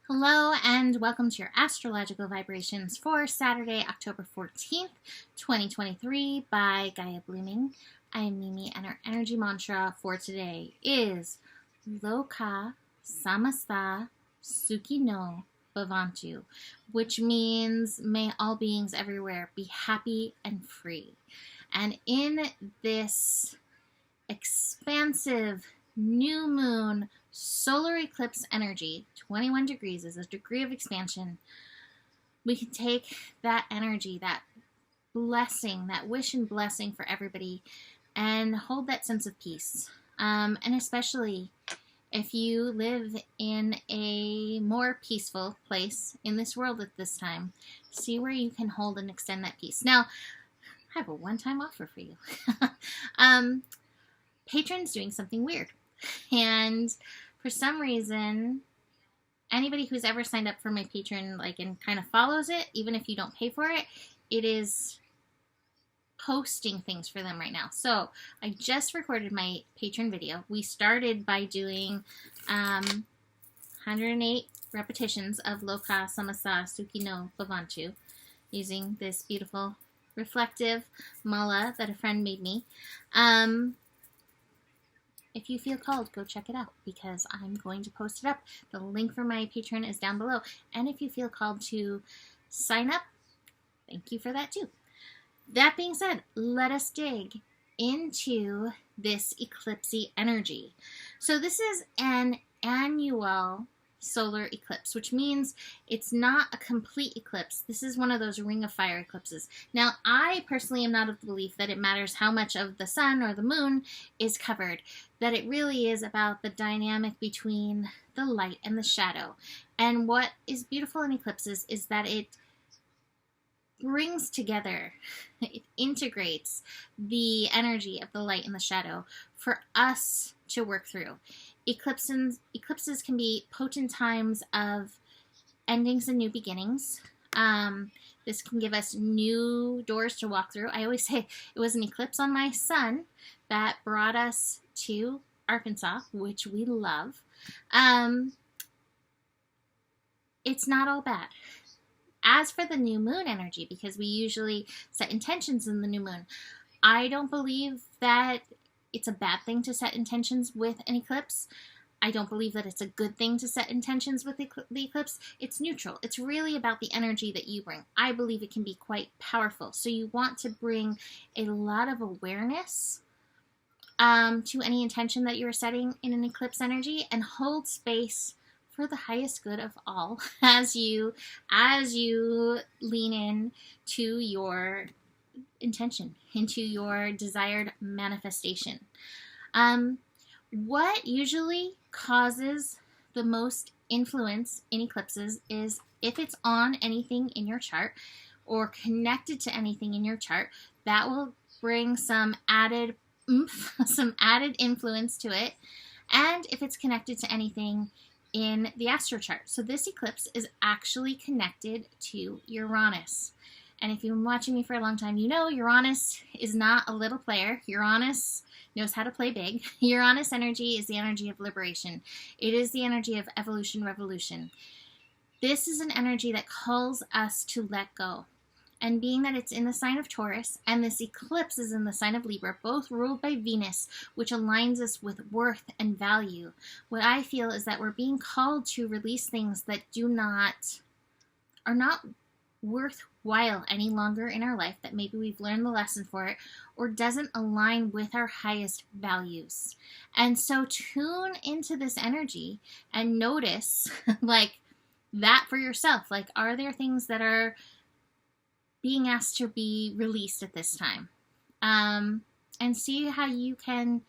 Hello and welcome to your astrological vibrations for Saturday, October 14th, 2023 by Gaia Blooming. I am Mimi and our energy mantra for today is Loka Samasta Sukhi no Bhavantu, which means may all beings everywhere be happy and free. And in this expansive new moon solar eclipse energy, 21 degrees is a degree of expansion. We can take that energy, that blessing, that wish and blessing for everybody, and hold that sense of peace. And especially if you live in a more peaceful place in this world at this time, see where you can hold and extend that peace. Now, I have a one-time offer for you. Patreon's doing something weird. And for some reason, anybody who's ever signed up for my Patreon, and kind of follows it, even if you don't pay for it, it is posting things for them right now. So I just recorded my Patreon video. We started by doing 108 repetitions of Loka Samasa Sukhi no Bhavantu using this beautiful reflective mala that a friend made me. If you feel called, go check it out because I'm going to post it up. The link for my Patreon is down below. And if you feel called to sign up, thank you for that too. That being said, let us dig into this eclipsey energy. So this is an annual solar eclipse, which means it's not a complete eclipse. This is one of those ring of fire eclipses. Now, I personally am not of the belief that it matters how much of the sun or the moon is covered, that it really is about the dynamic between the light and the shadow. And what is beautiful in eclipses is that it brings together, it integrates the energy of the light and the shadow for us to work through. Eclipses can be potent times of endings and new beginnings. This can give us new doors to walk through. I always say it was an eclipse on my sun that brought us to Arkansas, which we love. It's not all bad. As for the new moon energy, because we usually set intentions in the new moon, I don't believe that it's a bad thing to set intentions with an eclipse. I don't believe that it's a good thing to set intentions with the eclipse. It's neutral. It's really about the energy that you bring. I believe it can be quite powerful. So you want to bring a lot of awareness to any intention that you're setting in an eclipse energy and hold space for the highest good of all as you lean in to your intention, into your desired manifestation. What usually causes the most influence in eclipses is if it's on anything in your chart or connected to anything in your chart, that will bring some added oomph, some added influence to it. And if it's connected to anything in the astro chart. So this eclipse is actually connected to Uranus. And if you've been watching me for a long time, you know Uranus is not a little player. Uranus knows how to play big. Uranus energy is the energy of liberation. It is the energy of evolution, revolution. This is an energy that calls us to let go. And being that it's in the sign of Taurus and this eclipse is in the sign of Libra, both ruled by Venus, which aligns us with worth and value, what I feel is that we're being called to release things that are not worthwhile any longer in our life, that maybe we've learned the lesson for it, or doesn't align with our highest values. And so tune into this energy and notice that for yourself. Are there things that are being asked to be released at this time? And see how you can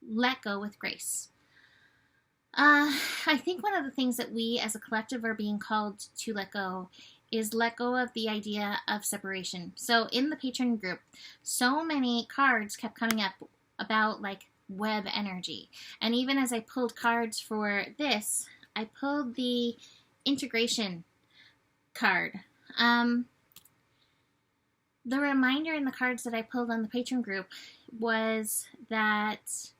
let go with grace. I think one of the things that we as a collective are being called to let go is let go of the idea of separation. So in the Patreon group, so many cards kept coming up about web energy. And even as I pulled cards for this, I pulled the integration card. The reminder in the cards that I pulled on the Patreon group was that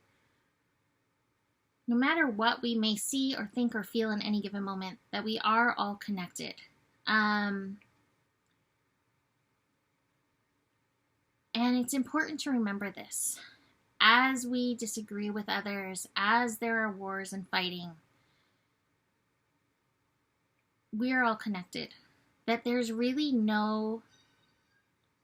no matter what we may see or think or feel in any given moment, that we are all connected. And it's important to remember this. As we disagree with others, as there are wars and fighting, we are all connected. That there's really no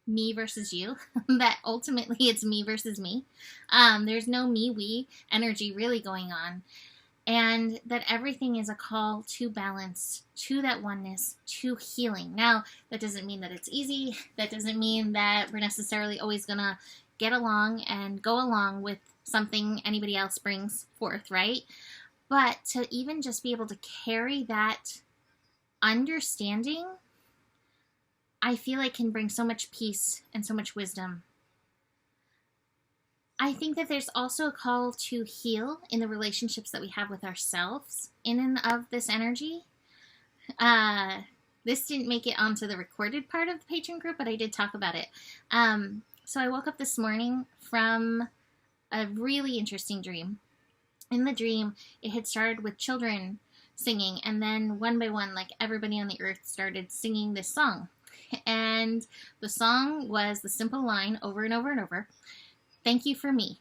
me versus you, that ultimately it's me versus me. There's no me, we energy really going on. And that everything is a call to balance, to that oneness, to healing. Now, that doesn't mean that it's easy. That doesn't mean that we're necessarily always going to get along and go along with something anybody else brings forth, right? But to even just be able to carry that understanding, I feel like can bring so much peace and so much wisdom. I think that there's also a call to heal in the relationships that we have with ourselves in and of this energy. This didn't make it onto the recorded part of the patron group, but I did talk about it. So I woke up this morning from a really interesting dream. In the dream, it had started with children singing, and then one by one, like everybody on the earth started singing this song. And the song was the simple line over and over and over: thank you for me.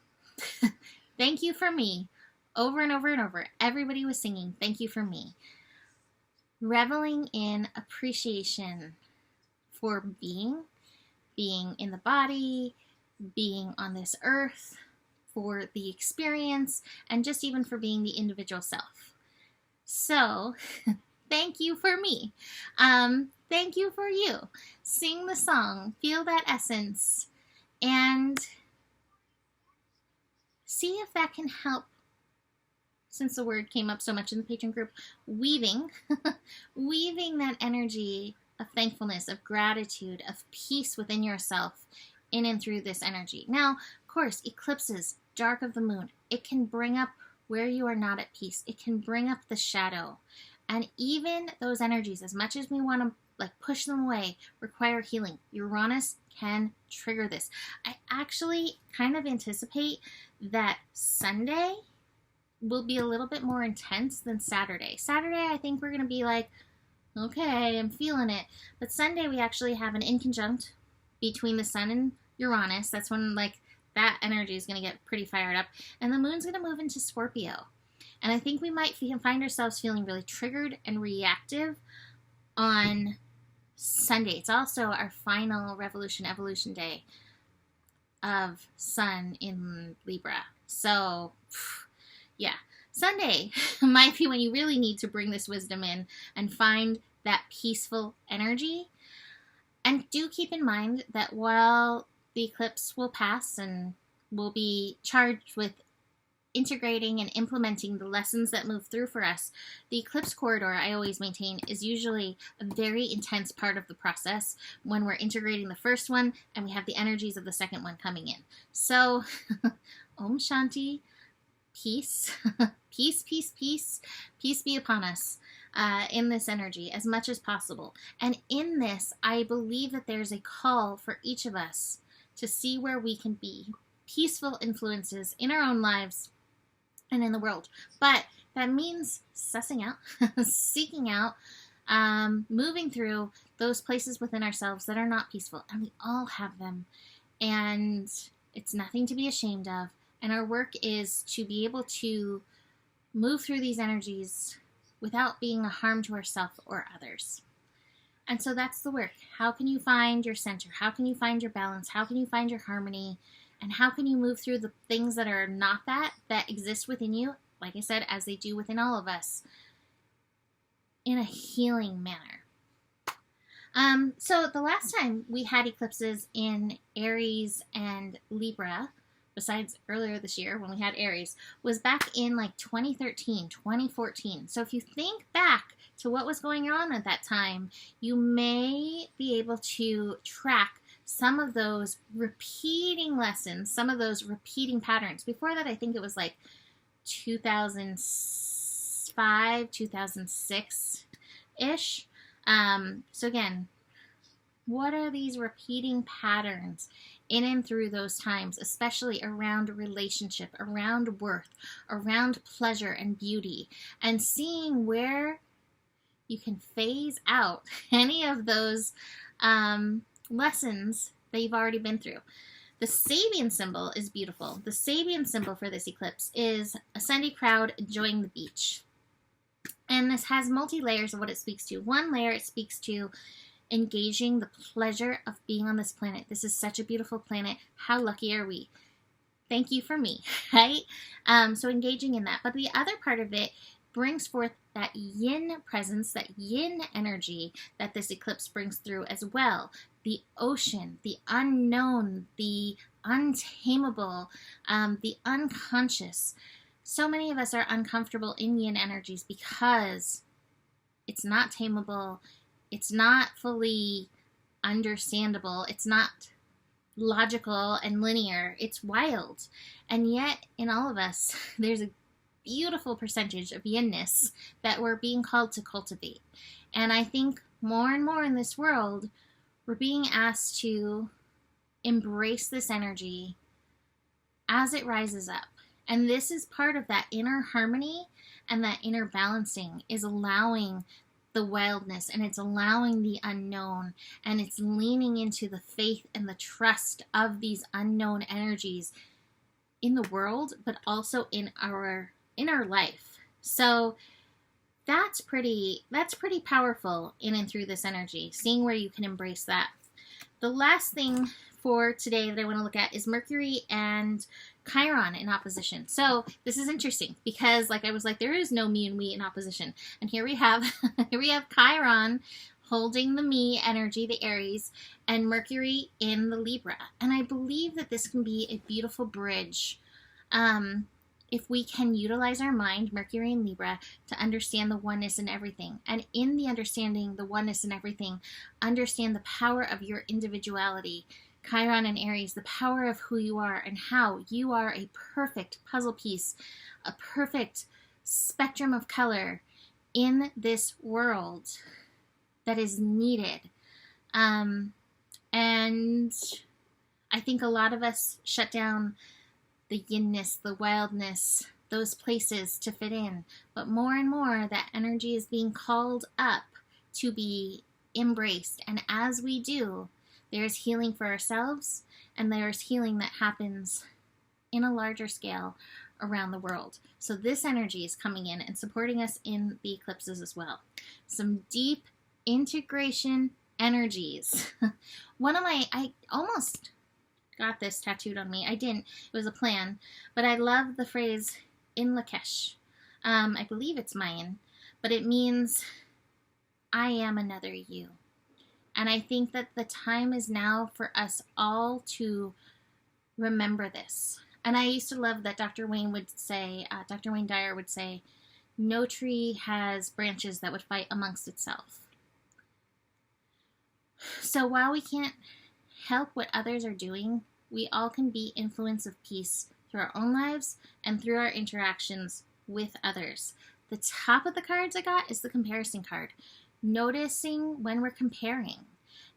Thank you for me. Over and over and over. Everybody was singing, thank you for me. Reveling in appreciation for being in the body, being on this earth, for the experience, and just even for being the individual self. So, thank you for me. Thank you for you. Sing the song, feel that essence, and see if that can help, since the word came up so much in the patron group, weaving that energy of thankfulness, of gratitude, of peace within yourself in and through this energy. Now, of course, eclipses, dark of the moon, it can bring up where you are not at peace. It can bring up the shadow. And even those energies, as much as we want to push them away, require healing. Uranus can trigger this. I actually kind of anticipate that Sunday will be a little bit more intense than Saturday. Saturday, I think we're going to be like, okay, I'm feeling it. But Sunday, we actually have an inconjunct between the sun and Uranus. That's when that energy is going to get pretty fired up. And the moon's going to move into Scorpio. And I think we might find ourselves feeling really triggered and reactive on Sunday. It's also our final evolution day of Sun in Libra. So, yeah, Sunday might be when you really need to bring this wisdom in and find that peaceful energy. And do keep in mind that while the eclipse will pass and we'll be charged with integrating and implementing the lessons that move through for us, the eclipse corridor, I always maintain, is usually a very intense part of the process when we're integrating the first one and we have the energies of the second one coming in. So, Om Shanti, peace, peace, peace, peace, peace be upon us in this energy as much as possible. And in this, I believe that there's a call for each of us to see where we can be peaceful influences in our own lives and in the world. But that means sussing out, seeking out, moving through those places within ourselves that are not peaceful. And we all have them. And it's nothing to be ashamed of. And our work is to be able to move through these energies without being a harm to ourselves or others. And so that's the work. How can you find your center? How can you find your balance? How can you find your harmony? And how can you move through the things that are not that exist within you, like I said, as they do within all of us, in a healing manner? So the last time we had eclipses in Aries and Libra, besides earlier this year when we had Aries, was back in 2013, 2014. So if you think back to what was going on at that time, you may be able to track some of those repeating lessons, some of those repeating patterns. Before that, I think it was 2005, 2006-ish. So again, what are these repeating patterns in and through those times, especially around relationship, around worth, around pleasure and beauty, and seeing where you can phase out any of those lessons that you've already been through. The Sabian symbol is beautiful. The Sabian symbol for this eclipse is a Sunday crowd enjoying the beach. And this has multi-layers of what it speaks to. One layer, it speaks to engaging the pleasure of being on this planet. This is such a beautiful planet. How lucky are we? Thank you for me, right? So engaging in that. But the other part of it brings forth that yin presence, that yin energy that this eclipse brings through as well. The ocean, the unknown, the untamable, the unconscious. So many of us are uncomfortable in yin energies because it's not tameable, it's not fully understandable, it's not logical and linear, it's wild. And yet, in all of us, there's a beautiful percentage of yinness that we're being called to cultivate. And I think more and more in this world, we're being asked to embrace this energy as it rises up. And this is part of that inner harmony and that inner balancing, is allowing the wildness, and it's allowing the unknown, and it's leaning into the faith and the trust of these unknown energies in the world, but also in our life. So that's pretty powerful in and through this energy, seeing where you can embrace that. The last thing for today that I want to look at is Mercury and Chiron in opposition. So this is interesting because there is no me and we in opposition. And here we have Chiron holding the me energy, the Aries, and Mercury in the Libra. And I believe that this can be a beautiful bridge if we can utilize our mind, Mercury and Libra, to understand the oneness in everything. And in the understanding the oneness in everything, understand the power of your individuality. Chiron and Aries, the power of who you are and how you are a perfect puzzle piece, a perfect spectrum of color in this world that is needed. And I think a lot of us shut down the yinness, the wildness, those places to fit in. But more and more, that energy is being called up to be embraced. And as we do, there's healing for ourselves, and there's healing that happens in a larger scale around the world. So this energy is coming in and supporting us in the eclipses as well. Some deep integration energies. I almost got this tattooed on me. I didn't. It was a plan. But I love the phrase in Lakesh. I believe it's Mayan, but it means I am another you. And I think that the time is now for us all to remember this. And I used to love that Dr. Wayne Dyer would say, no tree has branches that would fight amongst itself. So while we can't help what others are doing, we all can be influence of peace through our own lives and through our interactions with others. The top of the cards I got is the comparison card. Noticing when we're comparing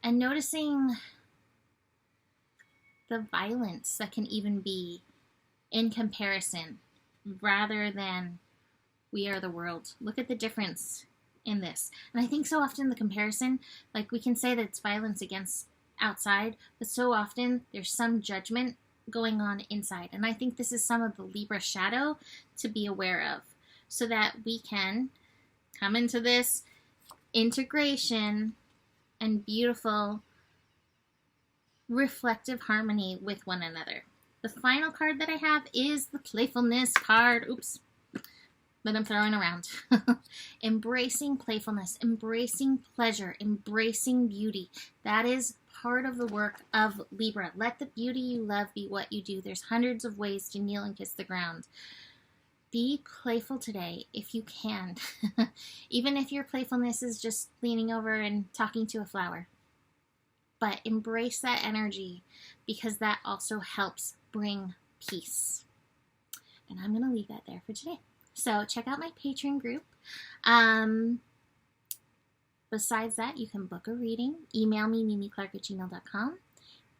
and noticing the violence that can even be in comparison rather than we are the world. Look at the difference in this. And I think so often the comparison, we can say that it's violence against outside, but so often there's some judgment going on inside. And I think this is some of the Libra shadow to be aware of, so that we can come into this integration and beautiful reflective harmony with one another. The final card that I have is the playfulness card. Oops. That I'm throwing around. Embracing playfulness, embracing pleasure, embracing beauty. That is part of the work of Libra. Let the beauty you love be what you do. There's hundreds of ways to kneel and kiss the ground. Be playful today if you can. Even if your playfulness is just leaning over and talking to a flower. But embrace that energy, because that also helps bring peace. And I'm going to leave that there for today. So check out my Patreon group. Besides that, you can book a reading. Email me, mimiclark@gmail.com.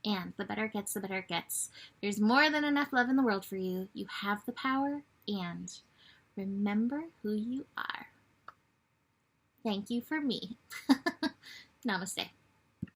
And the better it gets, the better it gets. There's more than enough love in the world for you. You have the power, and remember who you are. Thank you for me. Namaste.